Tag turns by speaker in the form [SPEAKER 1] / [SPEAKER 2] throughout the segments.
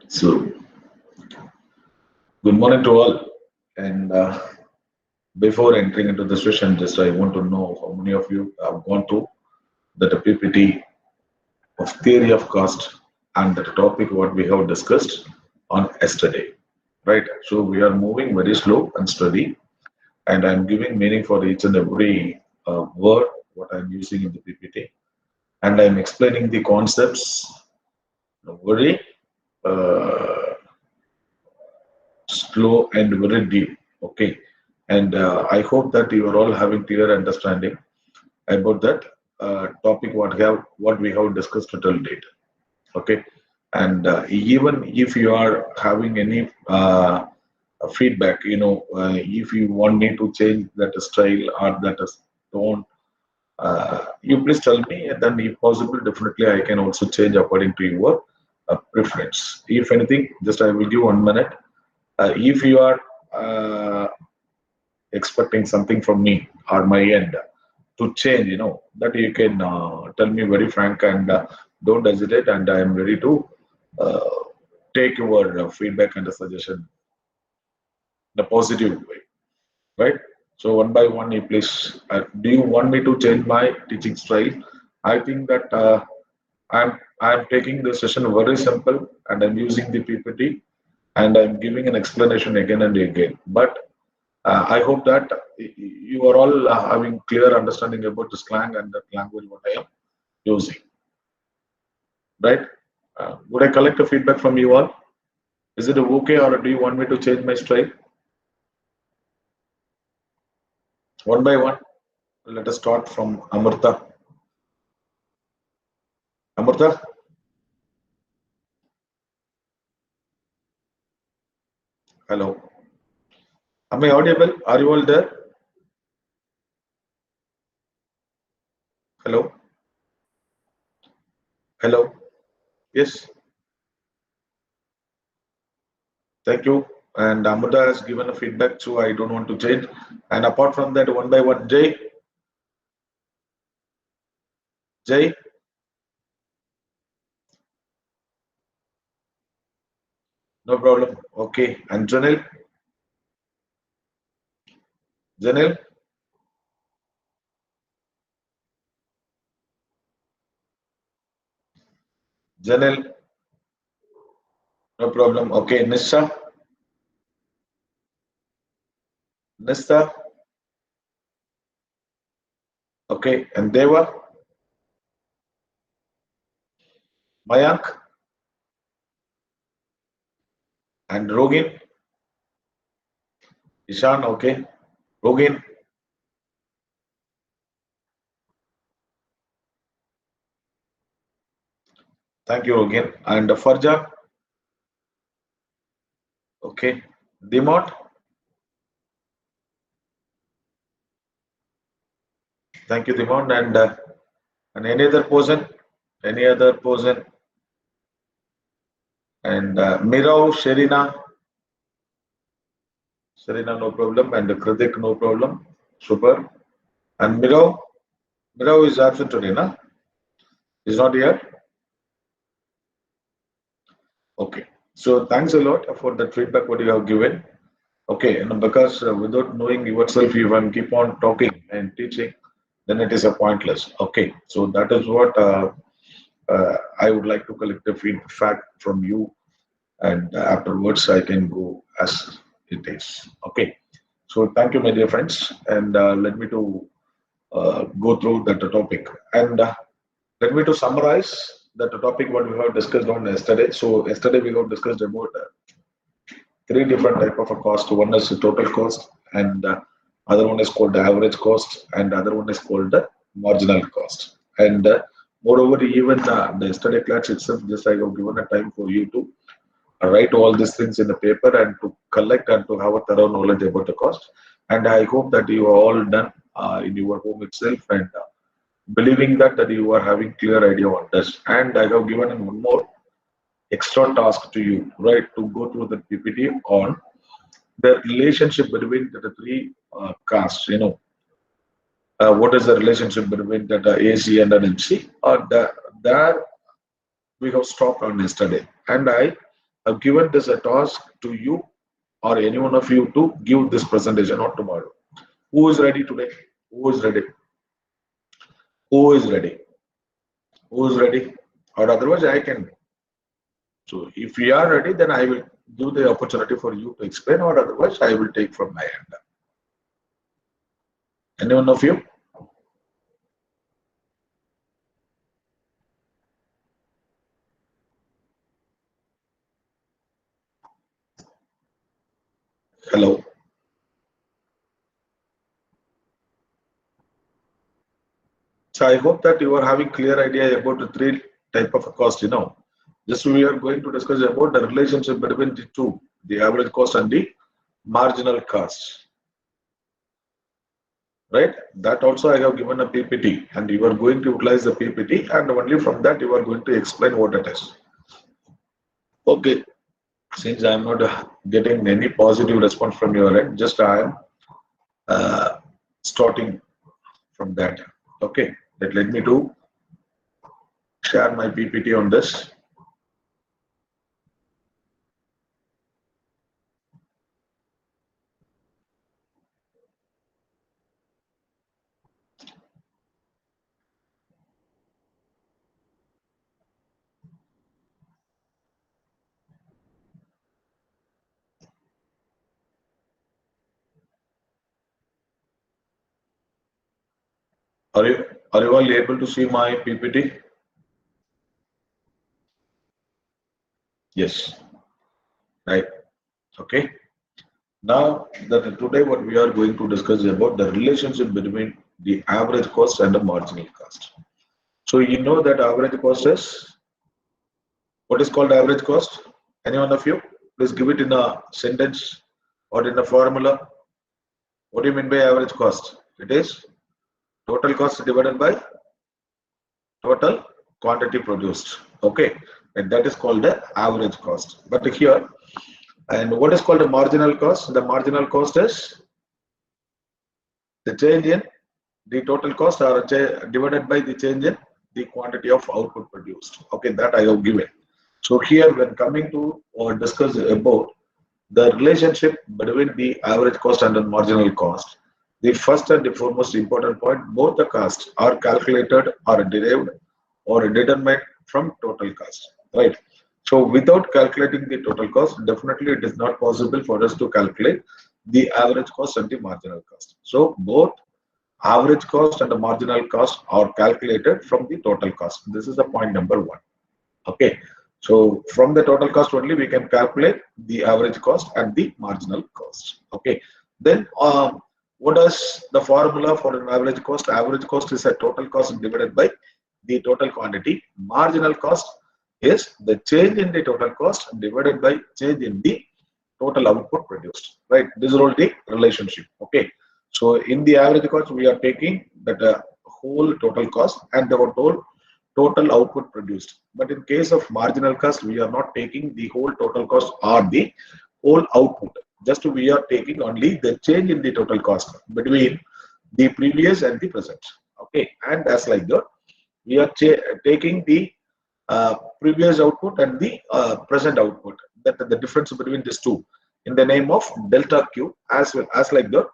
[SPEAKER 1] So, good morning to all. And before entering into the session, just I want to know how many of you have gone to the PPT of theory of cost and the topic what we have discussed on yesterday. Right? So, we are moving very slow and steady, and I'm giving meaning for each and every word what I'm using in the PPT, and I'm explaining the concepts very uh, slow and very deep. Okay, and I hope that you are all having clear understanding about that topic what we have discussed till date. Okay, and even if you are having any feedback, if you want me to change that style or that tone, you please tell me, and then if possible, definitely I can also change according to your preference. If anything, just I will give 1 minute. If you are uh, expecting something from me or my end to change, that you can tell me very frank, and don't hesitate, and I am ready to uh, take your feedback and the suggestion the positive way, right? So one by one, you please, do you want me to change my teaching style? I think that I'm taking the session very simple, and I'm using the PPT, and I'm giving an explanation again and again. But I hope that you are all having clear understanding about the slang and the language what I am using, right? Would I collect a feedback from you all? Is it okay, or do you want me to change my style? One by one, let us start from Amrita. Amrita, hello. Am I audible? Are you all there? Hello, hello. Yes, thank you. And Amrita has given a feedback, so I don't want to change. And apart from that, one by one, Jay, no problem. Okay. And Janil, Janil, no problem. Okay. Nissa, okay. And Deva, Mayank, and Rogin, Ishan, okay. Rogin, thank you, Rogin. And Farja, okay. Dimot, thank you, Dimot. And any other person, and Mirao, Sherina, no problem. And Kritik, no problem. Super. And Mirao is absent today, na? He's not here. Okay. So thanks a lot for that feedback what you have given. Okay, and because without knowing yourself, if I'm keep on talking and teaching, then it is a pointless. Okay, so that is what I would like to collect the feedback from you, and afterwards I can go as it is. Okay, so thank you, my dear friends, and let me to go through that topic, and let me to summarize that topic what we have discussed on yesterday. So yesterday we have discussed about three different type of a cost. One is the total cost, and other one is called the average cost, and other one is called the marginal cost. And moreover, even the yesterday class itself, just I have given a time for you to write all these things in the paper and to collect and to have a thorough knowledge about the cost. And I hope that you are all done in your home itself, and believing that you are having clear idea on this. And I have given one more extra task to you, right, to go through the PPT on the relationship between the three castes. What is the relationship between that AC and an MC? There we have stopped on yesterday. And I have given this a task to you or any one of you to give this presentation on tomorrow. Who is ready today? Who is ready? Who is ready? Who is ready? Or otherwise, I can. So if we are ready, then I will give the opportunity for you to explain, or otherwise, I will take from my end. Any one of you? Hello. So I hope that you are having clear idea about the three type of cost. Just we are going to discuss about the relationship between the two, the average cost and the marginal cost. Right? That also I have given a PPT, and you are going to utilize the PPT, and only from that you are going to explain what it is. Okay. Since I am not getting any positive response from your end, just I am starting from that. Okay. Let me do share my PPT on this. Are you all able to see my PPT? Yes. Right. Okay. Now that today what we are going to discuss is about the relationship between the average cost and the marginal cost. So you know that average cost is what is called average cost? Any one of you? Please give it in a sentence or in a formula. What do you mean by average cost? It is total cost divided by total quantity produced. Okay, and that is called the average cost. But here, and what is called a marginal cost? The marginal cost is the change in the total cost or divided by the change in the quantity of output produced. Okay, that I have given. So here, when coming to or discuss about the relationship between the average cost and the marginal cost, the first and the foremost important point, both the costs are calculated or derived or determined from total cost, right? So without calculating the total cost, definitely it is not possible for us to calculate the average cost and the marginal cost. So both average cost and the marginal cost are calculated from the total cost. This is the point number one. Okay. So from the total cost only we can calculate the average cost and the marginal cost. Okay. Then what is the formula for an average cost? Average cost is a total cost divided by the total quantity. Marginal cost is the change in the total cost divided by change in the total output produced. Right. This is all the relationship. Okay. So in the average cost, we are taking that whole total cost and the total output produced. But in case of marginal cost, we are not taking the whole total cost or the whole output. Just we are taking only the change in the total cost between the previous and the present. Okay, and as like that, we are taking the previous output and the present output. That the difference between these two in the name of delta Q, as well as like that.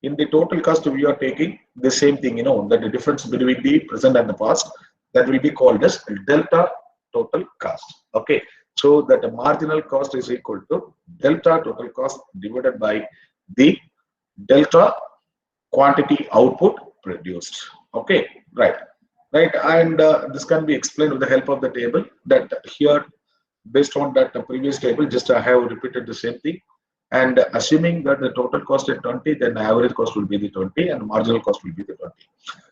[SPEAKER 1] In the total cost, we are taking the same thing, that the difference between the present and the past, that will be called as delta total cost. Okay, so that the marginal cost is equal to delta total cost divided by the delta quantity output produced. Okay, right, and this can be explained with the help of the table. That here, based on that previous table, just I have repeated the same thing. And assuming that the total cost is 20, then average cost will be the 20 and marginal cost will be the 20.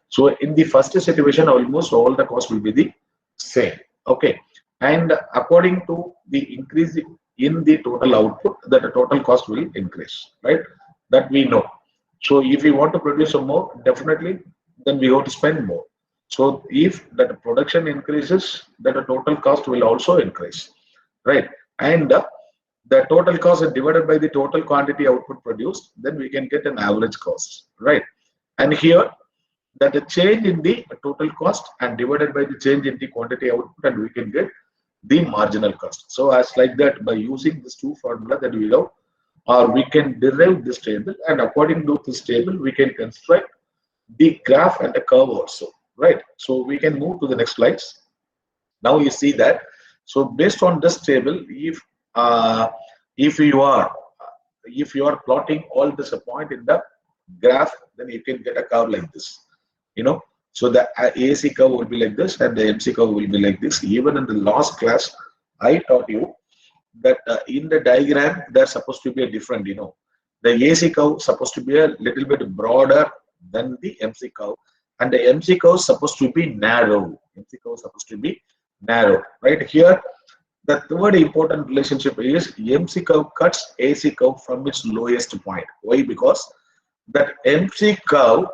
[SPEAKER 1] So in the first situation, almost all the cost will be the same. Okay. And according to the increase in the total output, that the total cost will increase, right? That we know. So if we want to produce some more, definitely, then we have to spend more. So if that production increases, that the total cost will also increase, right? And the total cost is divided by the total quantity output produced, then we can get an average cost, right? And here, that the change in the total cost and divided by the change in the quantity output, and we can get the marginal cost. So as like that, by using this two formula that we have, or we can derive this table, and according to this table, we can construct the graph and the curve also, right? So we can move to the next slides. Now you see that. So based on this table, uh, if you are plotting all this point in the graph, then you can get a curve like this. You know, so the AC curve will be like this, and the MC curve will be like this. Even in the last class, I taught you that in the diagram there's supposed to be a different. The AC curve supposed to be a little bit broader than the MC curve, and the MC curve is supposed to be narrow. MC curve is supposed to be narrow, right? Here, the third important relationship is MC curve cuts AC curve from its lowest point. Why? Because that MC curve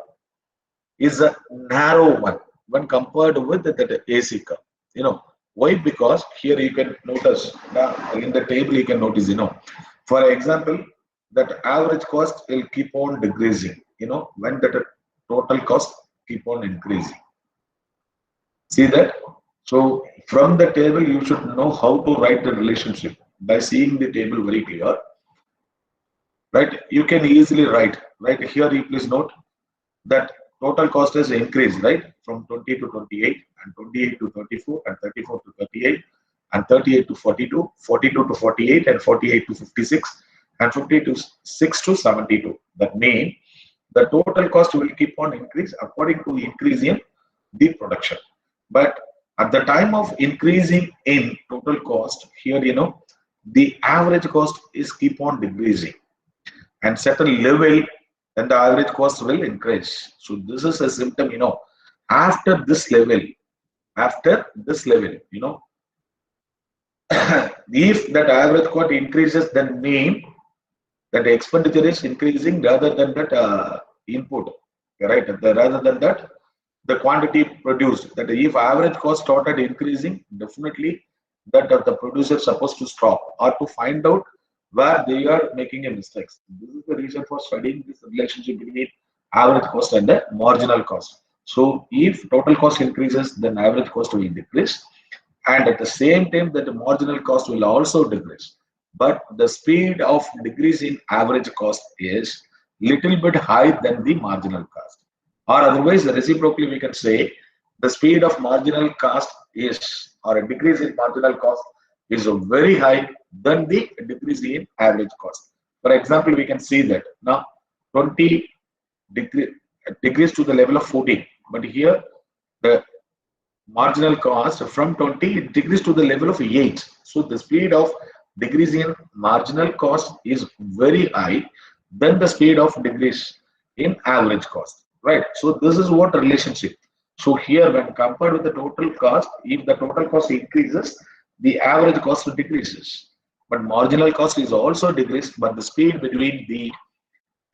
[SPEAKER 1] is a narrow one when compared with the AC curve. Why? Because here you can notice in the table you can notice, for example, that average cost will keep on decreasing, when the total cost keep on increasing. See that? So from the table, you should know how to write the relationship by seeing the table very clear. Right? You can easily write. Right here, you please note that total cost has increased, right, from 20 to 28, and 28 to 34, and 34 to 38, and 38 to 42, 42 to 48, and 48 to 56, and 56 to 72. That means the total cost will keep on increase according to increase in the production. But at the time of increasing in total cost, here the average cost is keep on decreasing, and certain level, then the average cost will increase. So this is a symptom, after this level, if that average cost increases, then mean that the expenditure is increasing rather than that input, right? Rather than that the quantity produced. That if average cost started increasing, definitely that the producer is supposed to stop or to find out where they are making a mistakes. This is the reason for studying this relationship between average cost and the marginal cost. So if total cost increases, then average cost will decrease, and at the same time that the marginal cost will also decrease. But the speed of decrease in average cost is little bit high than the marginal cost. Or otherwise, reciprocally, we can say the speed of marginal cost is, or a decrease in marginal cost is very high than the decrease in average cost. For example, we can see that now 20 decrease to the level of 14, but here the marginal cost from 20 decrease to the level of 8. So the speed of decrease in marginal cost is very high than the speed of decrease in average cost, right? So this is what relationship. So here, when compared with the total cost, if the total cost increases, the average cost decreases, but marginal cost is also decreased, but the speed between the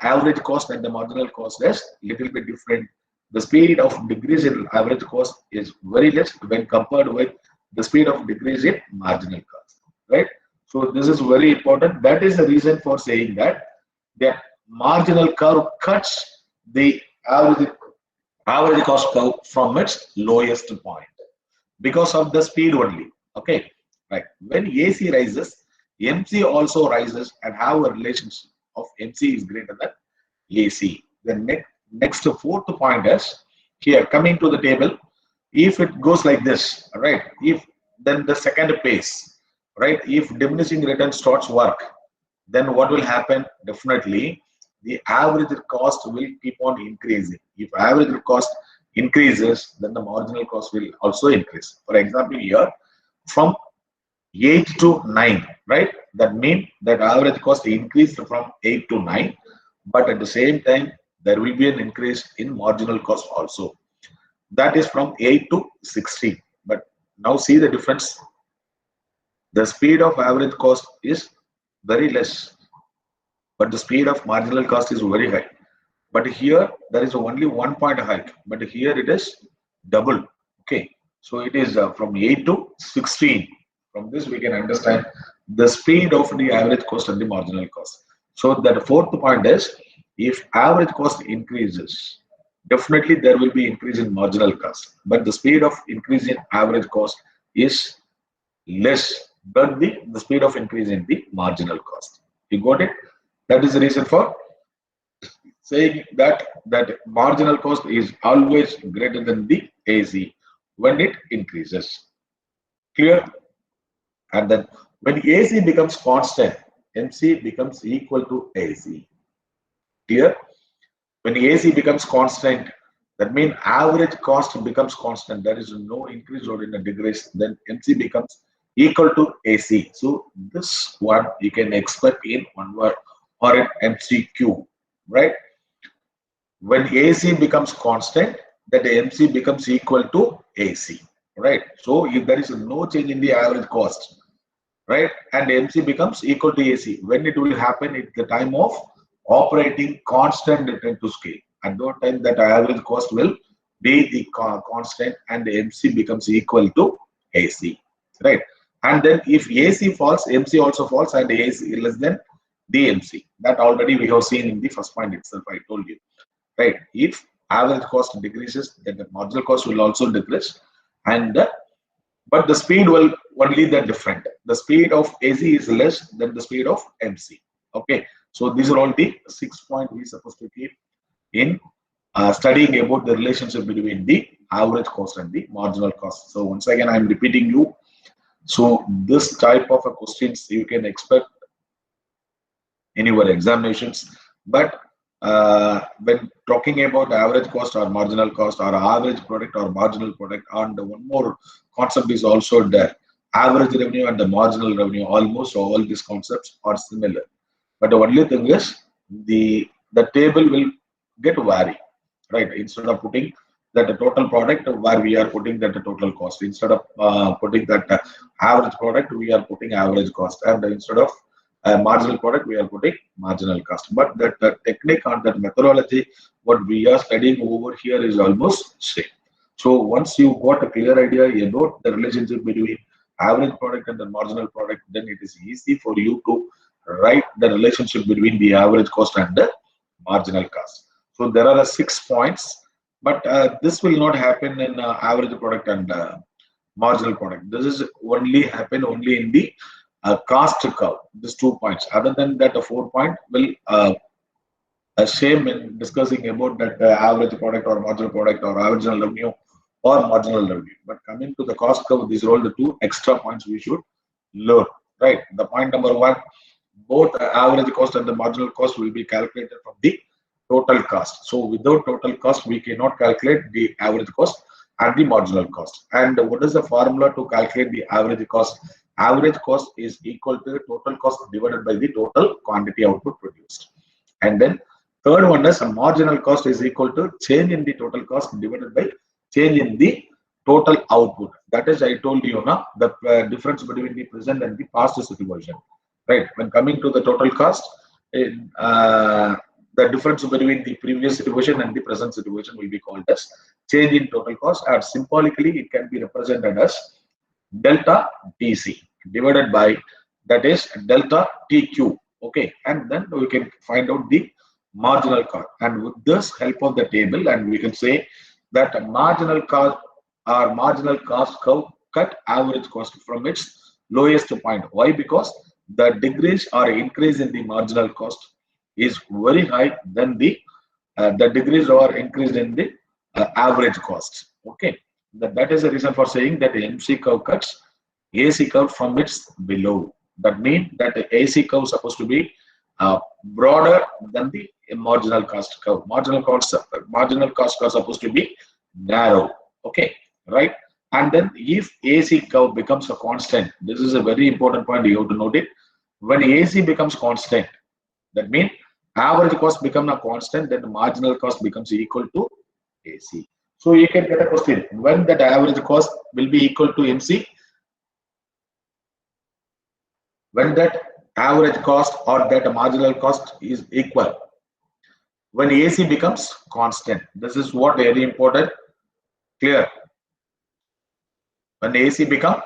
[SPEAKER 1] average cost and the marginal cost is little bit different. The speed of decrease in average cost is very less when compared with the speed of decrease in marginal cost, right? So this is very important. That is the reason for saying that the marginal curve cuts the average cost curve from its lowest point because of the speed only. Okay, right. When AC rises, MC also rises and have a relationship of MC is greater than AC. The next fourth point is here coming to the table. If it goes like this, right? If then the second pace, right? If diminishing return starts work, then what will happen? Definitely, the average cost will keep on increasing. If average cost increases, then the marginal cost will also increase. For example, here from 8 to 9, right? That means that average cost increased from 8 to 9, but at the same time, there will be an increase in marginal cost also. That is from 8 to 16. But now see the difference. The speed of average cost is very less, but the speed of marginal cost is very high. But here there is only 1 point hike, but here it is double. Okay, so it is from 8 to 16. From this we can understand the speed of the average cost and the marginal cost. So that fourth point is, if average cost increases, definitely there will be increase in marginal cost, but the speed of increase in average cost is less than the speed of increase in the marginal cost. You got it? That is the reason for saying that marginal cost is always greater than the AC when it increases. Clear? And then when AC becomes constant, MC becomes equal to AC. Clear? When AC becomes constant, that means average cost becomes constant. There is no increase or in a decrease. Then MC becomes equal to AC. So this one you can expect in one word or in MCQ, right? When AC becomes constant, that MC becomes equal to AC, right? So if there is no change in the average cost, right, and MC becomes equal to AC, when it will happen at the time of operating constant return to scale. At that time, that average cost will be the constant and the MC becomes equal to AC, right? And then if AC falls, MC also falls, and AC less than the MC. That already we have seen in the first point itself. I told you, right? If average cost decreases, then the marginal cost will also decrease, and but the speed will only the different. The speed of AC is less than the speed of MC. Okay, so these are all the 6 points we supposed to keep in studying about the relationship between the average cost and the marginal cost. So once again, I'm repeating you. So this type of a questions you can expect in your examinations, but when talking about average cost or marginal cost or average product or marginal product, and one more concept is also there, average revenue and the marginal revenue. Almost all these concepts are similar, but the only thing is the table will get vary, right? Instead of putting that the total product, where we are putting that the total cost, instead of putting that average product, we are putting average cost, and instead of marginal product, we are putting marginal cost. But that the technique and that methodology, what we are studying over here is almost same. So once you got a clear idea about the relationship between average product and the marginal product, then it is easy for you to write the relationship between the average cost and the marginal cost. So there are 6 points, but this will not happen in average product and marginal product. This is only happen only in the cost curve. These 2 points. Other than that, the 4 point will same in discussing about that average product or marginal product or average revenue or marginal revenue. But coming to the cost curve, these are all the 2 extra points we should learn. Right. The point number 1, both the average cost and the marginal cost will be calculated from the total cost. So without total cost, we cannot calculate the average cost and the marginal cost. And what is the formula to calculate the average cost? Average cost is equal to the total cost divided by the total quantity output produced. And then third one is a marginal cost is equal to change in the total cost divided by change in the total output. That is, I told you now, the difference between the present and the past situation. Right. When coming to the total cost, the difference between the previous situation and the present situation will be called as change in total cost, and symbolically it can be represented as delta TC divided by, that is, delta TQ. Okay, and then we can find out the marginal cost, and with this help of the table, and we can say that marginal cost or marginal cost curve cut average cost from its lowest point. Why? Because the decrease or increase in the marginal cost is very high than the decrease or increase in the average cost. Okay, that is the reason for saying that the MC curve cuts AC curve from its below. That means that the AC curve is supposed to be broader than the marginal cost curve. Marginal cost are supposed to be narrow. Okay, right? And then if AC curve becomes a constant, this is a very important point you have to note it. When AC becomes constant, that means average cost become a constant, then the marginal cost becomes equal to AC. So you can get a question, when that average cost will be equal to MC? When that average cost or that marginal cost is equal. When AC becomes constant. This is what very important. Clear? When AC become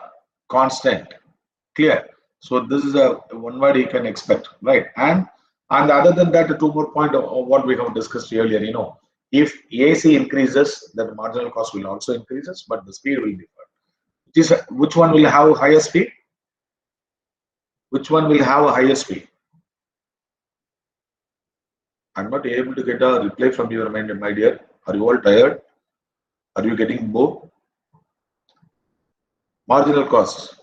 [SPEAKER 1] constant. Clear? So this is a one word you can expect, right? And other than that, the 2 more point of what we have discussed earlier, if AC increases, then the marginal cost will also increases, but the speed will differ. which one will have higher speed? Which one will have a higher speed? I'm not able to get a reply from your mind, my dear. Are you all tired? Are you getting bored? Marginal cost.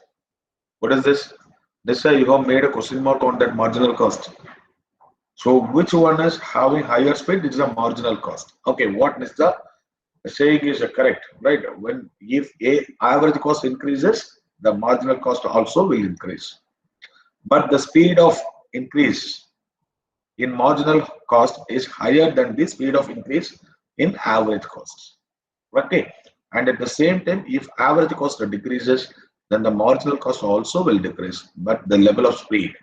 [SPEAKER 1] What is this? This way you have made a question mark on that marginal cost. So which one is having higher speed? It is a marginal cost. Okay, what is the saying is correct, right? When if a average cost increases, the marginal cost also will increase. But the speed of increase in marginal cost is higher than the speed of increase in average cost. Okay, and at the same time, if average cost decreases, then the marginal cost also will decrease, but the level of speed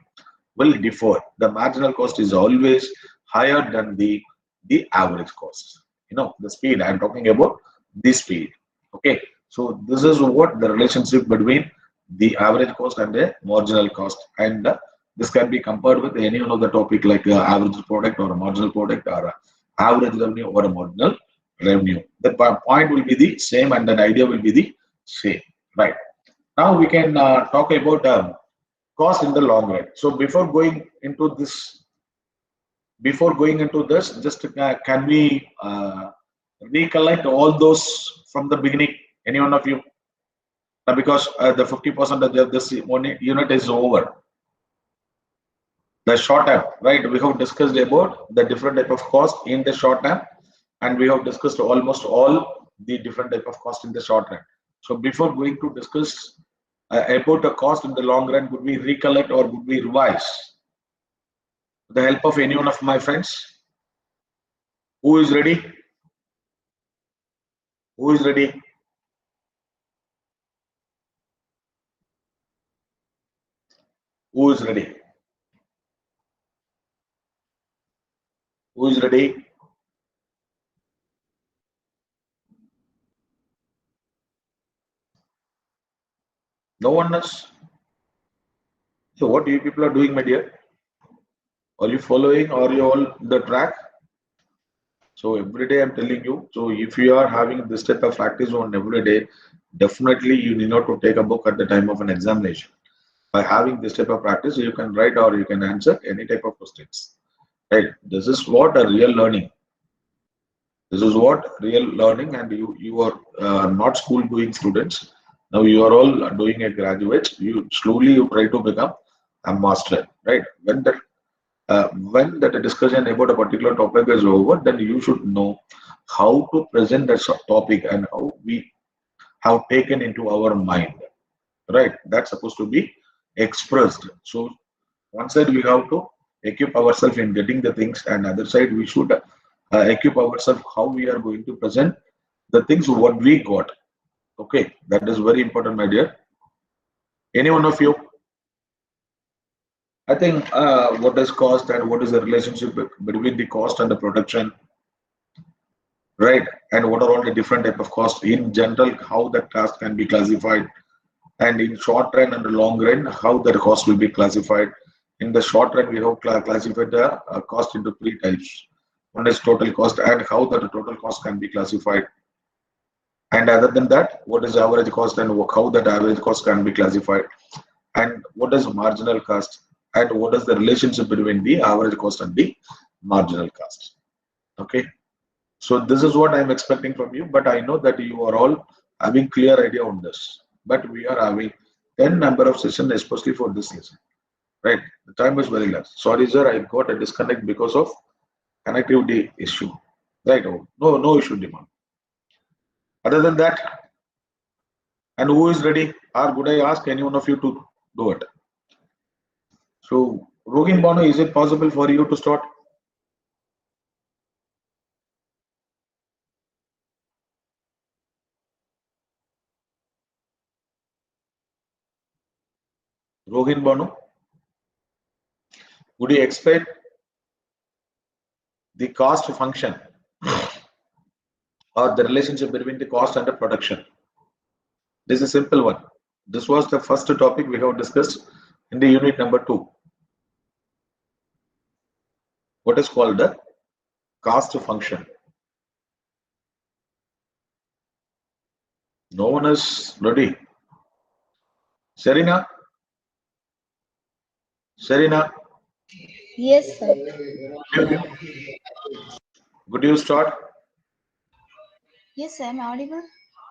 [SPEAKER 1] will differ. The marginal cost is always higher than the average cost. You know, the speed I'm talking about, the speed. Okay, so this is what the relationship between the average cost and the marginal cost, and this can be compared with any one of the topic like average product or a marginal product or average revenue or a marginal revenue. The point will be the same and the idea will be the same. Right. Now we can talk about cost in the long run. So before going into this, just can we recollect all those from the beginning? Any one of you? Because the 50% of this unit is over. The short term, right? We have discussed about the different type of cost in the short term, and we have discussed almost all the different type of cost in the short run. So before going to discuss about the cost in the long run, would we recollect or would we revise? With the help of any one of my friends, who is ready? Who is ready? Who is ready? Who is ready? No one is. So what you people are doing, my dear? Are you following? Are you all the track? So every day I'm telling you. So if you are having this type of practice on every day, definitely you need not to take a book at the time of an examination. By having this type of practice, you can write or you can answer any type of questions. Right? This is what a real learning. This is what real learning, and you are not school going students. Now you are all doing a graduate. You slowly you try to become a master. Right? When that discussion about a particular topic is over, then you should know how to present that topic and how we have taken into our mind. Right? That's supposed to be expressed. So one side we have to equip ourselves in getting the things, and other side we should equip ourselves how we are going to present the things what we got. Okay, that is very important, my dear. Any one of you? I think what is cost and what is the relationship between the cost and the production, right? And what are all the different type of cost in general, how that cost can be classified, and in short run and the long run, how that cost will be classified. In the short run, we have classified the cost into three types. One is total cost and how that total cost can be classified. And other than that, what is average cost and how that average cost can be classified. And what is marginal cost and what is the relationship between the average cost and the marginal cost. Okay. So this is what I'm expecting from you, but I know that you are all having clear idea on this. But we are having 10 number of sessions, especially for this lesson. Right? The time is very less. Sorry, sir, I got a disconnect because of connectivity issue. Right? Oh, no issue, demand. Other than that, and who is ready? Or would I ask any one of you to do it? So, Rogin Banu, is it possible for you to start? Rogin Banu, would you explain the cost function or the relationship between the cost and the production? This is a simple one. This was the first topic we have discussed in the unit number 2. What is called the cost function. No one is ready. Serena? Serena?
[SPEAKER 2] Yes, sir.
[SPEAKER 1] Could you start?
[SPEAKER 2] Yes, sir. Am I audible?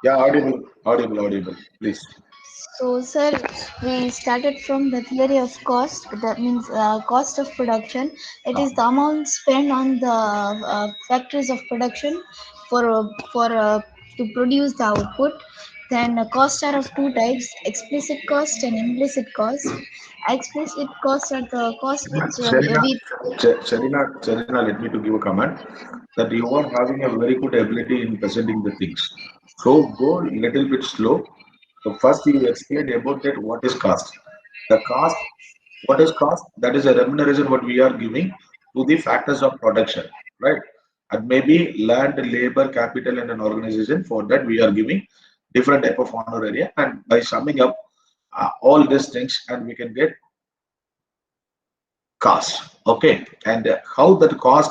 [SPEAKER 1] Yeah, audible, audible, audible. Please.
[SPEAKER 2] So, sir, we started from the theory of cost. That means cost of production. It
[SPEAKER 1] Ah,
[SPEAKER 2] is the amount spent on the factories of production for to produce the output. Then costs are of two types: explicit cost and implicit cost. Explicit costs are the cost which
[SPEAKER 1] Serena,
[SPEAKER 2] we.
[SPEAKER 1] Serena, let me to give a comment that you are having a very good ability in presenting the things. So go little bit slow. So first you explain about that what is cost. The cost, what is cost? That is a remuneration what we are giving to the factors of production, right? And maybe land, labor, capital, and an organization. For that we are giving different type of honor area, and by summing up all these things, and we can get cost. Okay, and how that cost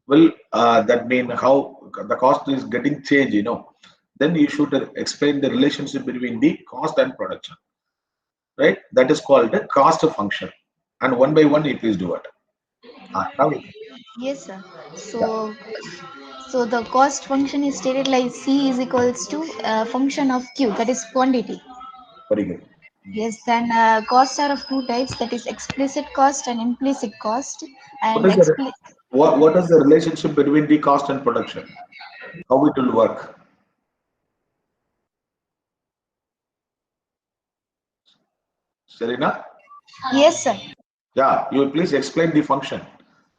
[SPEAKER 1] will that mean how the cost is getting changed, then you should explain the relationship between the cost and production, right? That is called the cost function, and one by one you please do it. Now you can.
[SPEAKER 2] Yes, sir.
[SPEAKER 1] Yeah,
[SPEAKER 2] So the cost function is stated like C is equals to function of Q, that is quantity.
[SPEAKER 1] very good.
[SPEAKER 2] Yes, then costs are of two types, that is explicit cost and implicit cost.
[SPEAKER 1] What
[SPEAKER 2] And
[SPEAKER 1] is the what is the relationship between the cost and production? How it will work? Serena?
[SPEAKER 2] yes, sir.
[SPEAKER 1] Yeah, you will please explain the function.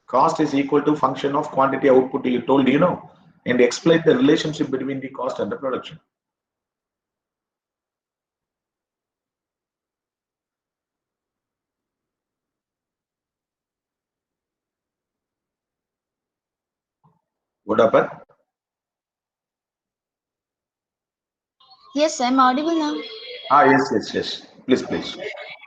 [SPEAKER 1] Cost is equal to function of quantity output you told, and explain the relationship between the cost and the production. What happened?
[SPEAKER 2] Yes, I'm audible now.
[SPEAKER 1] Yes, yes, yes. Please, please.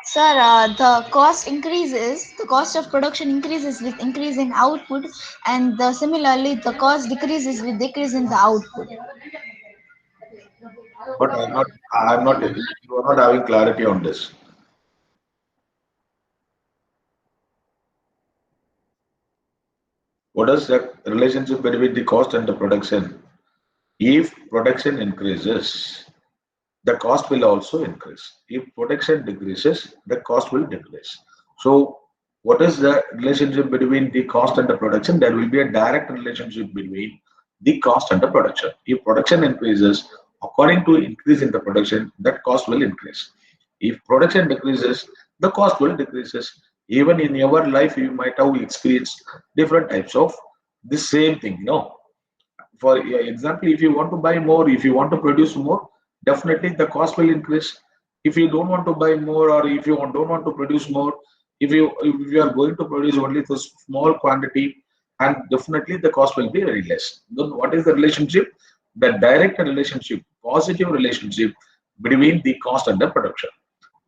[SPEAKER 2] Sir, the cost of production increases with increase in output, and similarly, the cost decreases with decrease in the output.
[SPEAKER 1] But you are not having clarity on this. What is the relationship between the cost and the production? If production increases, the cost will also increase. If production decreases, the cost will decrease. So, what is the relationship between the cost and the production? There will be a direct relationship between the cost and the production. If production increases, according to increase in the production, that cost will increase. If production decreases, the cost will decreases. Even in your life, you might have experienced different types of the same thing. For example, if you want to buy more, if you want to produce more, definitely the cost will increase. If you don't want to buy more, or if you don't want to produce more, if you are going to produce only for small quantity, and definitely the cost will be very less. Then what is the relationship? The direct relationship, positive relationship between the cost and the production.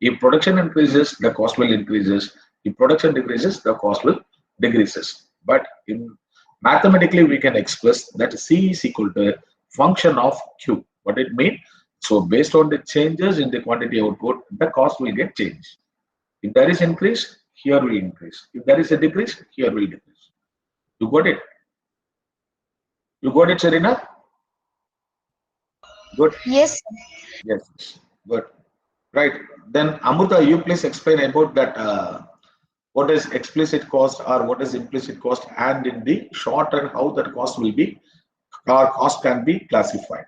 [SPEAKER 1] If production increases, the cost will increases. If production decreases, the cost will decreases. But in mathematically, we can express that C is equal to a function of Q. What it means? So based on the changes in the quantity output, the cost will get changed. If there is increase, here will increase. If there is a decrease, here will decrease. You got it? You got it, Serena? Good.
[SPEAKER 2] Yes, sir.
[SPEAKER 1] Yes. Good. Right. Then Amruta, you please explain about that. What is explicit cost or what is implicit cost, and in the short run how that cost will be or cost can be classified.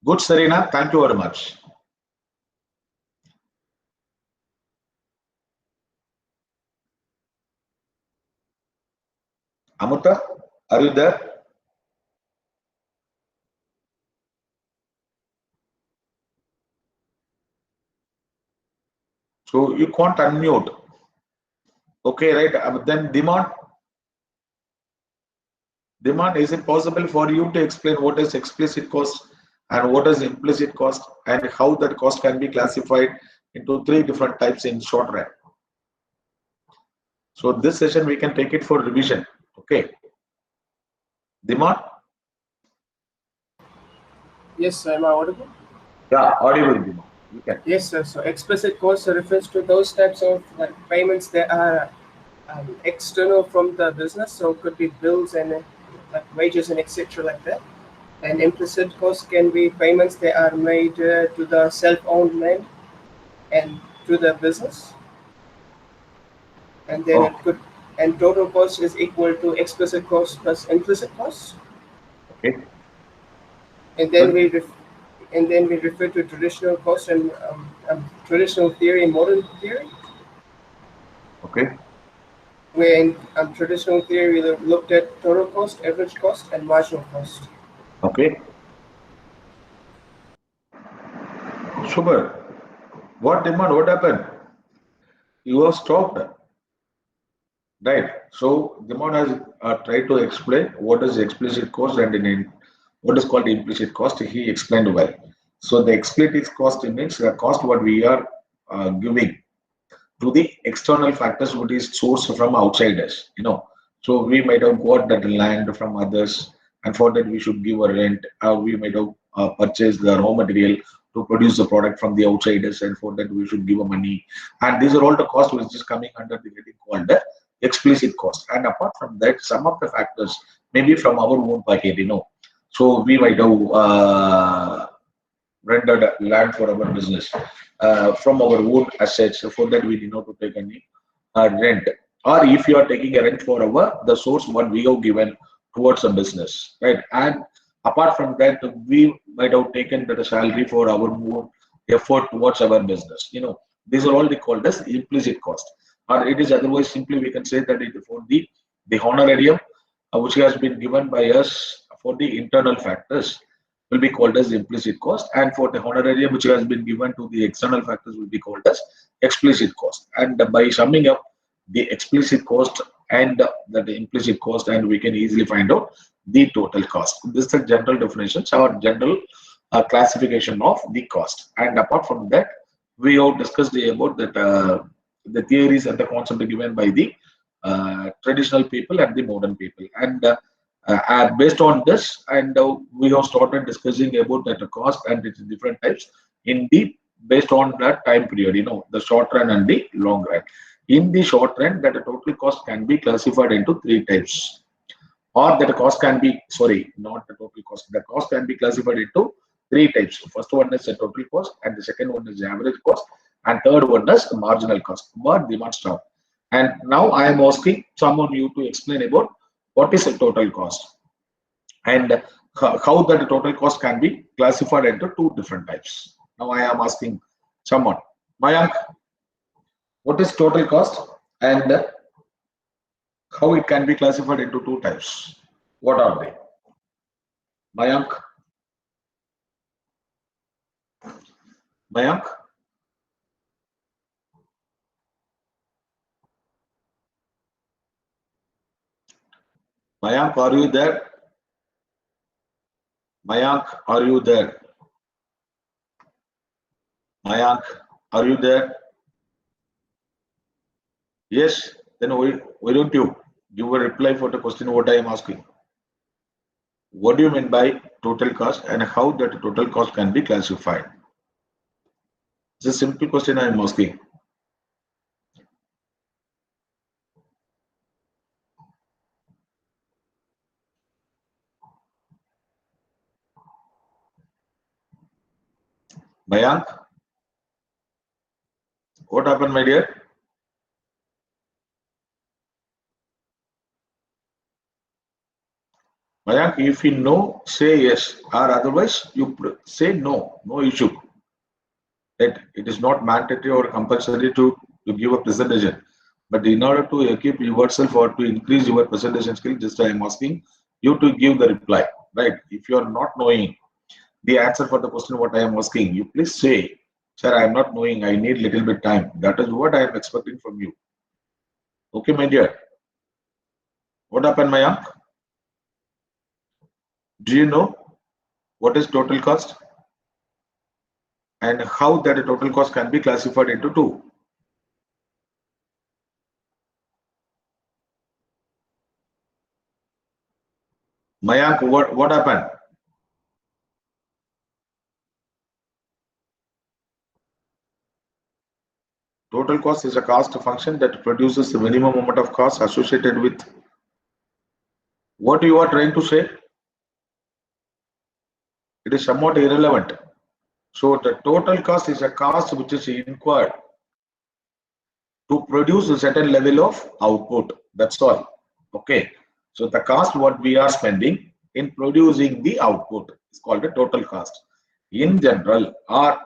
[SPEAKER 1] Good, Serena. Thank you very much. Amruta, are you there? So you can't unmute. Okay, right. Then demand, is it possible for you to explain what is explicit cost and what is implicit cost, and how that cost can be classified into three different types in short run? So this session we can take it for revision. Okay. Demand.
[SPEAKER 3] Yes, sir. Am I audible?
[SPEAKER 1] Yeah, audible, Dima. You can.
[SPEAKER 3] Yes, sir. So explicit costs refers to those types of like payments that are external from the business. So it could be bills and like wages and etc. like that. And implicit costs can be payments that are made to the self-owned man and to the business. And then it
[SPEAKER 1] Oh,
[SPEAKER 3] could and total cost is equal to explicit cost plus implicit cost.
[SPEAKER 1] okay.
[SPEAKER 3] And then
[SPEAKER 1] Good.
[SPEAKER 3] we refer to traditional cost and traditional theory and modern theory.
[SPEAKER 1] Okay.
[SPEAKER 3] Where in traditional theory we looked at total cost, average cost, and marginal cost.
[SPEAKER 1] Okay. Super. What demand? What happened? You have stopped. Right. So Dimon has tried to explain what is explicit cost and what is called implicit cost. He explained well. So the explicit cost means the cost what we are giving to the external factors what is sourced from outsiders. So we might have got that land from others, and for that we should give a rent. We might have purchased the raw material to produce the product from the outsiders, and for that we should give a money. And these are all the costs which is coming under the heading called the explicit cost. And apart from that, some of the factors maybe from our own pocket. So we might have rented land for our business from our own assets. For that, we did not to take any rent. Or if you are taking a rent for our the source what we have given towards a business, right? And apart from that, we might have taken the salary for our own effort towards our business. These are all they called as implicit cost. Or it is otherwise simply we can say that it is for the honorarium which has been given by us for the internal factors will be called as implicit cost, and for the honorarium which has been given to the external factors will be called as explicit cost. And by summing up the explicit cost and the implicit cost, and we can easily find out the total cost. This is the general definitions or general classification of the cost. And apart from that, we have discussed about that the theories and the concept given by the traditional people and the modern people. And based on this, and we have started discussing about that cost and its different types in the based on that time period. The short run and the long run. In the short run, that the total cost can be classified into three types, or that the cost can be sorry, not the total cost. The cost can be classified into three types. First one is the total cost, and the second one is the average cost, and third one is the marginal cost. But demand stop. And now I am asking someone you to explain about what is the total cost and how that total cost can be classified into two different types. Now I am asking someone, Mayank, what is total cost and how it can be classified into two types? What are they? Mayank, Mayank, Mayank, are you there? Mayank, are you there? Mayank, are you there? Yes, then why don't you give a reply for the question what I am asking? What do you mean by total cost and how that total cost can be classified? It's a simple question I am asking. Mayank, what happened, my dear? Mayank, if you know, say yes, or otherwise you say no, no issue. That it is not mandatory or compulsory to give a presentation. But in order to equip yourself or to increase your presentation skill, just I am asking you to give the reply. Right? If you are not knowing the answer for the question what I am asking, you please say, sir, I am not knowing, I need little bit time. That is what I am expecting from you. Okay, my dear. What happened, Mayank? Do you know what is total cost and how that total cost can be classified into two? Mayank, what happened? Total cost is a cost function that produces the minimum amount of cost associated with what you are trying to say. It is somewhat irrelevant. So the total cost is a cost which is incurred to produce a certain level of output. That's all. Okay. So the cost what we are spending in producing the output is called the total cost. In general, our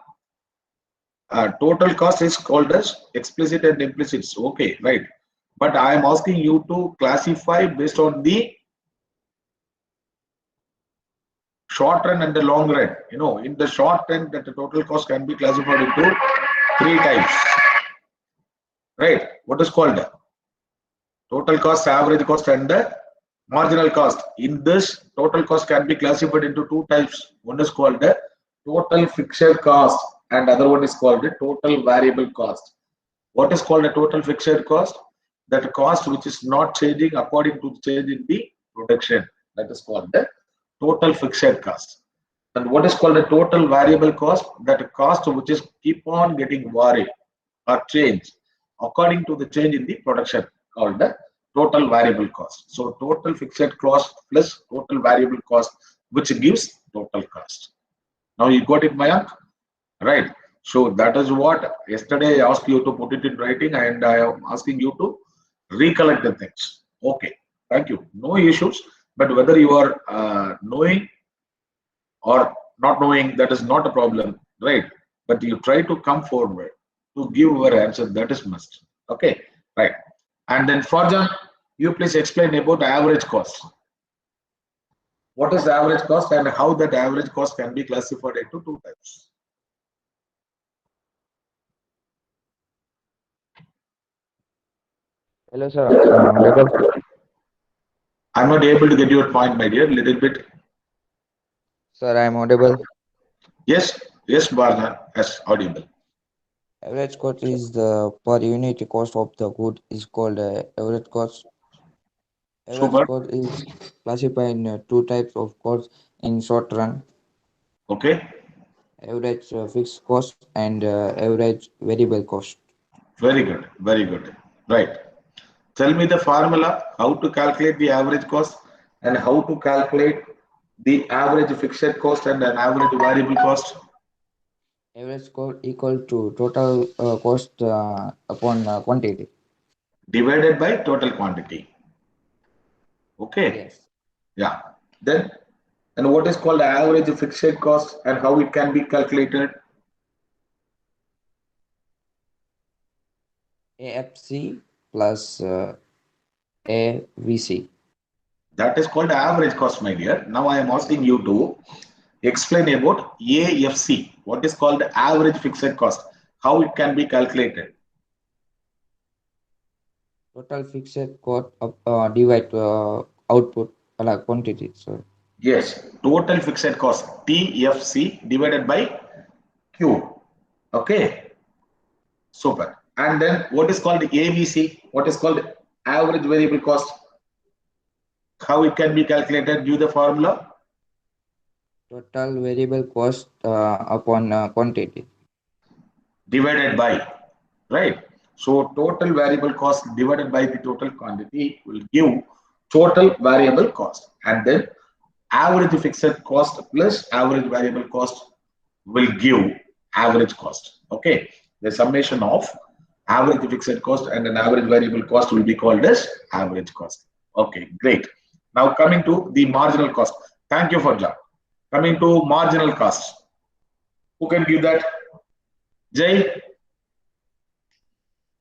[SPEAKER 1] total cost is called as explicit and implicit. Okay, right. But I am asking you to classify based on the short run and the long run. You know, in the short run, that the total cost can be classified into three types. Right? What is called total cost, average cost, and the marginal cost. In this, total cost can be classified into two types. One is called the total fixed cost, and other one is called the total variable cost. What is called a total fixed cost? That cost which is not changing according to change in the production. That is called the total fixed cost. And what is called a total variable cost? That cost which is keep on getting varied or changed according to the change in the production, called the total variable cost. So total fixed cost plus total variable cost, which gives total cost. Now you got it, Mayank? Right. So that is what yesterday I asked you to put it in writing, and I am asking you to recollect the things. Okay. Thank you. No issues. But whether you are knowing or not knowing, that is not a problem, right? But you try to come forward to give your answer. That is must. Okay. Right. And then Farjan, you please explain about average cost. What is the average cost and how that average cost can be classified into two types?
[SPEAKER 4] Hello, sir. Audible?
[SPEAKER 1] I'm not able to get your point, my dear. Little bit.
[SPEAKER 4] Sir, I am audible.
[SPEAKER 1] Yes, yes, Barna, yes, audible.
[SPEAKER 4] Average cost is the per unit cost of the good is called average cost. Average
[SPEAKER 1] Super.
[SPEAKER 4] cost is classified in two types of costs in short run.
[SPEAKER 1] Okay.
[SPEAKER 4] Average fixed cost and average variable cost.
[SPEAKER 1] Very good. Very good. Right. Tell me the formula, how to calculate the average cost and how to calculate the average fixed cost and an average variable cost.
[SPEAKER 4] Average cost equal to total cost upon quantity.
[SPEAKER 1] Divided by total quantity. Okay.
[SPEAKER 4] Yes.
[SPEAKER 1] Yeah. Then, and what is called average fixed cost and how it can be calculated?
[SPEAKER 4] AFC plus AVC.
[SPEAKER 1] That is called average cost, my dear. Now I am asking you to explain about AFC. What is called average fixed cost? How it can be calculated?
[SPEAKER 4] Total fixed cost divide output quantity. So
[SPEAKER 1] Yes, total fixed cost TFC divided by Q. Okay, super. And then what is called AVC? What is called average variable cost? How it can be calculated? Give the formula.
[SPEAKER 4] total variable cost upon quantity.
[SPEAKER 1] Divided by, right? So total variable cost divided by the total quantity will give total variable cost, and then average fixed cost plus average variable cost will give average cost. Okay, the summation of average fixed cost and an average variable cost will be called as average cost. Okay, great. Now coming to the marginal cost. Thank you for that. Coming to marginal cost. Who can give that? Jay?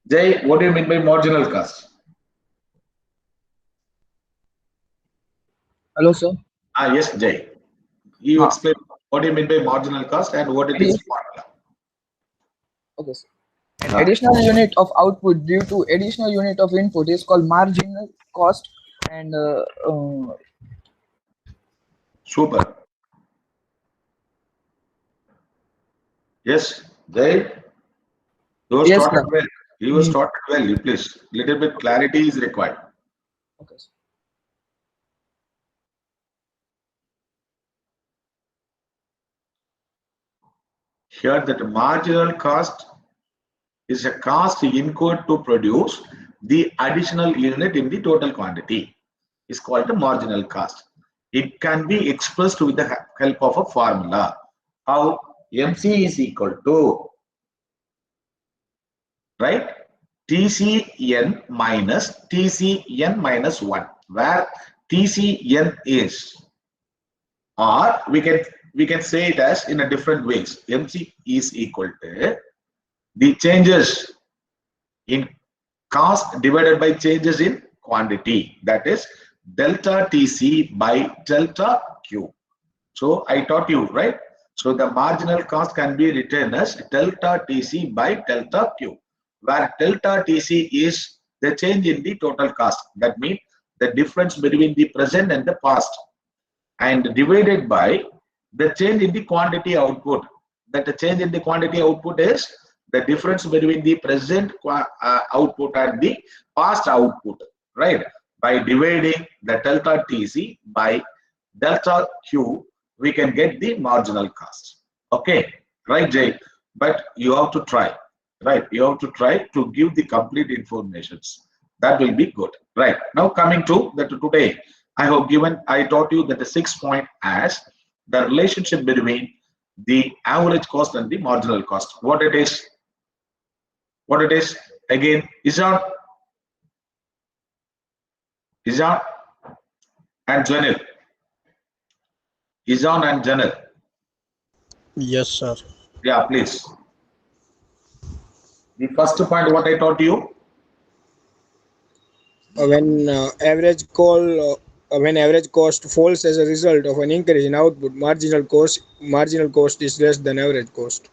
[SPEAKER 1] Jay, what do you mean by marginal cost?
[SPEAKER 5] Hello, sir.
[SPEAKER 1] Yes, Jay. You
[SPEAKER 5] Uh,
[SPEAKER 1] explain what do you mean by marginal cost and what it is formula.
[SPEAKER 5] okay, sir. An additional unit of output due to additional unit of input is called marginal cost, and
[SPEAKER 1] Super. Yes, Jay. You
[SPEAKER 5] yes,
[SPEAKER 1] started
[SPEAKER 5] sir.
[SPEAKER 1] well. You started well. You please. Little bit clarity is required.
[SPEAKER 5] Okay, sir.
[SPEAKER 1] Here that marginal cost is a cost incurred to produce the additional unit in the total quantity. Is called the marginal cost. It can be expressed with the help of a formula. How? MC is equal to, right, TCN minus TCN minus 1, where TCN is, or we can say it as in a different ways. MC is equal to the changes in cost divided by changes in quantity, that is delta TC by delta Q. So I taught you, right? So the marginal cost can be written as delta TC by delta Q, where delta TC is the change in the total cost. That means the difference between the present and the past, and divided by the change in the quantity output. That the change in the quantity output is the difference between the present output and the past output, right? By dividing the delta TC by delta Q, we can get the marginal cost. Okay, right, Jay? But you have to try, right? You have to try to give the complete informations. That will be good, right? Now coming to that, today I taught you that the 6 point as the relationship between the average cost and the marginal cost. What it is? What it is? Again, Izan and Janil. Izan and Janil.
[SPEAKER 6] Yes, sir.
[SPEAKER 1] Yeah, please. The first point what I taught you.
[SPEAKER 6] When average cost falls as a result of an increase in output, marginal cost is less than average cost.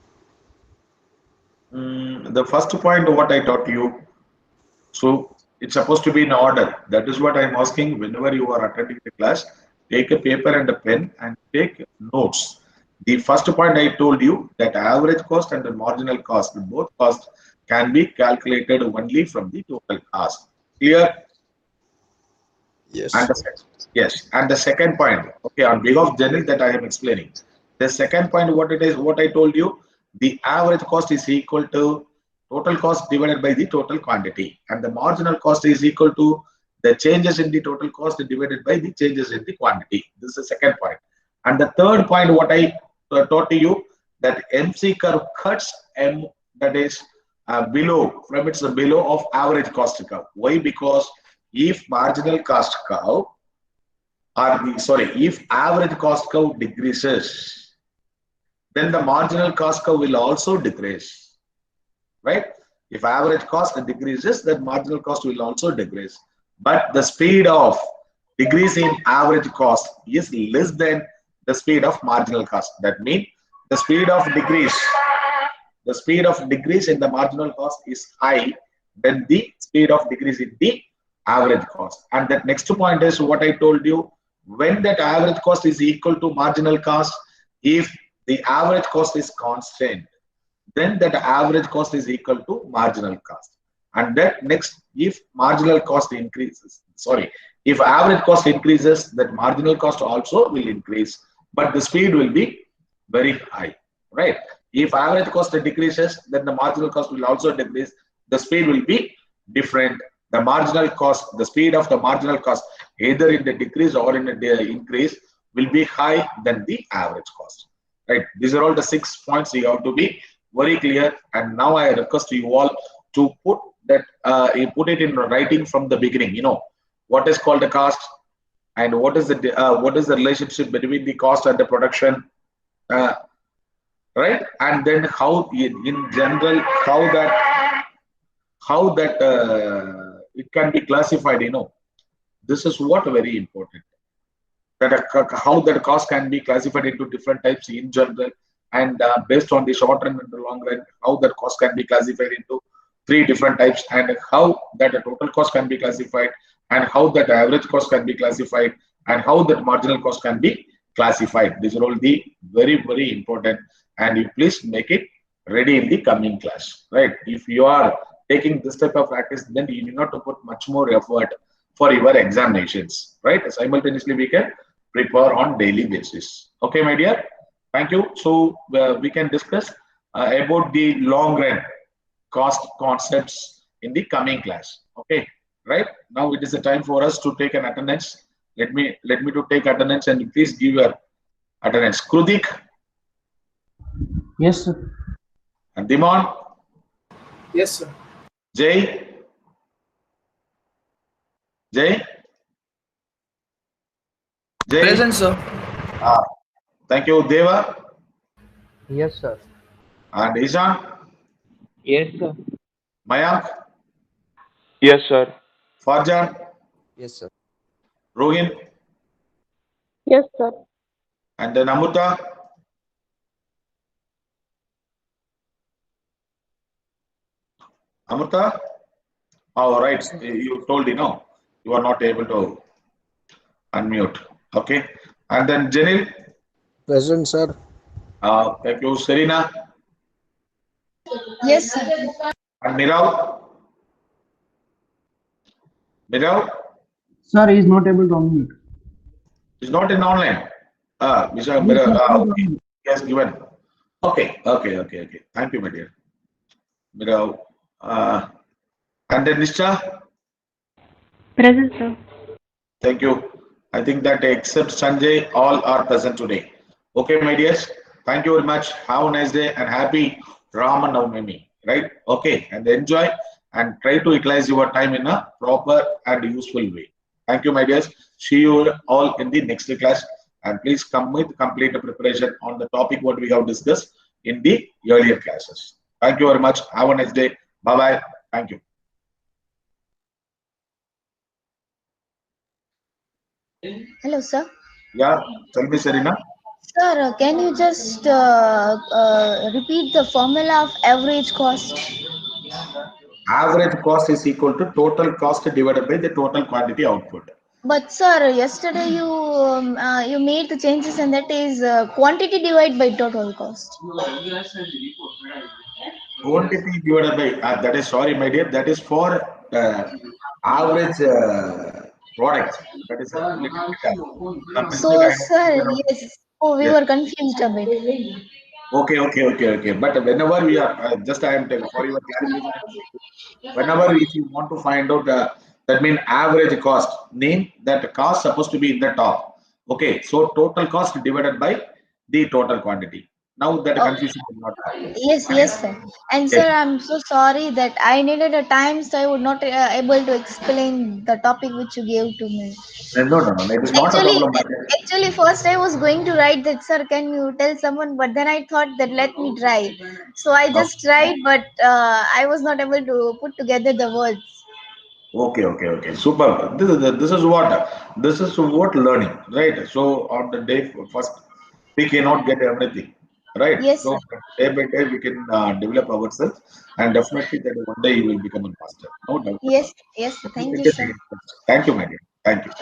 [SPEAKER 1] The first point what I taught you. So it's supposed to be in order. That is what I'm asking. Whenever you are attending the class, take a paper and a pen and take notes. The first point I told you that average cost and the marginal cost, both costs can be calculated only from the total cost. Clear?
[SPEAKER 6] Yes.
[SPEAKER 1] And yes. And the second point, okay, on behalf of Janil that I am explaining. The second point, what it is, what I told you, the average cost is equal to total cost divided by the total quantity, and the marginal cost is equal to the changes in the total cost divided by the changes in the quantity. This is the second point. And the third point, what I taught to you, that MC curve cuts M, that is below, from its below of average cost curve. Why? Because if marginal cost curve, if average cost curve decreases, then the marginal cost curve will also decrease, right? If average cost decreases, then marginal cost will also decrease. But the speed of decrease in average cost is less than the speed of marginal cost. That means the speed of decrease in the marginal cost is high than the speed of decrease in the average cost. And that next point is what I told you, when that average cost is equal to marginal cost, if the average cost is constant, then that average cost is equal to marginal cost. And that next, if marginal cost increases, if average cost increases, that marginal cost also will increase, but the speed will be very high, right? If average cost decreases, then the marginal cost will also decrease, the speed will be different. The marginal cost, the speed of the marginal cost, either in the decrease or in the increase, will be high than the average cost, right? These are all the 6 points you have to be very clear. And now I request you all to put that, put it in writing from the beginning. You know what is called the cost, and what is the relationship between the cost and the production, right? And then how, in general, how that it can be classified. You know, this is what very important. That how that cost can be classified into different types in general, and based on the short run and the long run, how that cost can be classified into 3 different types, and how that total cost can be classified, and how that average cost can be classified, and how that marginal cost can be classified. These are all the very, very important, and you please make it ready in the coming class, right? If you are taking this type of practice, then you need not to put much more effort for your examinations, right? Simultaneously, we can prepare on daily basis. Okay, my dear. Thank you. So we can discuss about the long run. cost concepts in the coming class. Okay, right? Now it is the time for us to take an attendance. Let me to take attendance and please give your attendance. Krudik
[SPEAKER 7] Yes, sir.
[SPEAKER 1] and Dimon,
[SPEAKER 3] Yes, sir.
[SPEAKER 1] Jay, Jay, Jay.
[SPEAKER 5] Present, sir.
[SPEAKER 1] Thank you, Deva
[SPEAKER 7] Yes, sir.
[SPEAKER 1] and Ishan,
[SPEAKER 8] Yes, sir.
[SPEAKER 1] Mayank,
[SPEAKER 8] Yes, sir.
[SPEAKER 1] Farjan,
[SPEAKER 4] Yes, sir.
[SPEAKER 1] Rohin,
[SPEAKER 9] Yes, sir.
[SPEAKER 1] and then Amuta. Amuta? Oh, right. You told you are not able to unmute. Okay. And then Janil,
[SPEAKER 6] Present, sir.
[SPEAKER 1] thank you. Serena
[SPEAKER 2] Yes, sir.
[SPEAKER 1] and Mirav. Mirav
[SPEAKER 7] Sir, he is not able to unmute.
[SPEAKER 1] is not in online. Mirav,
[SPEAKER 7] He is not able to
[SPEAKER 1] okay.
[SPEAKER 7] unmute.
[SPEAKER 1] He has given. Okay. Thank you, my dear. Mirav. And then Nisha,
[SPEAKER 9] Present, sir.
[SPEAKER 1] thank you. I think that except Sanjay, all are present today. Okay, my dears. Thank you very much. Have a nice day and happy Ramanavami. Right? Okay. And enjoy and try to utilize your time in a proper and useful way. Thank you, my dears. See you all in the next class. And please come with complete preparation on the topic what we have discussed in the earlier classes. Thank you very much. Have a nice day. Bye bye. Thank you.
[SPEAKER 2] Hello, sir.
[SPEAKER 1] Yeah. Tell me, Serena.
[SPEAKER 2] Sir, can you just repeat the formula of average cost?
[SPEAKER 1] Average cost is equal to total cost divided by the total quantity output.
[SPEAKER 2] But sir, yesterday you made the changes, and that is quantity divided by total cost.
[SPEAKER 1] Quantity divided by that is sorry, my dear. That is for average product. That is a little bit some mistake
[SPEAKER 2] So,
[SPEAKER 1] I
[SPEAKER 2] sir,
[SPEAKER 1] have.
[SPEAKER 2] yes. Oh, we
[SPEAKER 1] Yes.
[SPEAKER 2] were confused a bit.
[SPEAKER 1] Okay. But whenever we are just I am telling for your clarification. Whenever if you want to find out that mean average cost, mean that cost supposed to be in the top. Okay, so total cost divided by the total quantity. Now that
[SPEAKER 2] Oh,
[SPEAKER 1] confusion will not happen.
[SPEAKER 2] yes, sir. And
[SPEAKER 1] Yes.
[SPEAKER 2] sir, I'm so sorry that I needed a time, so I would not able to explain the topic which you gave to me.
[SPEAKER 1] No. It is not a
[SPEAKER 2] Actually,
[SPEAKER 1] problem. My dear.
[SPEAKER 2] actually, first I was going to write that, sir, can you tell someone? But then I thought that let me try. So I just tried, but I was not able to put together the words.
[SPEAKER 1] Okay. Super. This is what learning, right? So on the day first, we cannot get everything, right?
[SPEAKER 2] Yes,
[SPEAKER 1] So
[SPEAKER 2] sir.
[SPEAKER 1] day by day we can develop ourselves, and definitely that one day you will become a master. No doubt about
[SPEAKER 2] Yes,
[SPEAKER 1] it.
[SPEAKER 2] yes, sir.
[SPEAKER 1] Let me
[SPEAKER 2] Thank
[SPEAKER 1] take
[SPEAKER 2] you,
[SPEAKER 1] a
[SPEAKER 2] sir.
[SPEAKER 1] second. Thank you, my dear. Thank you.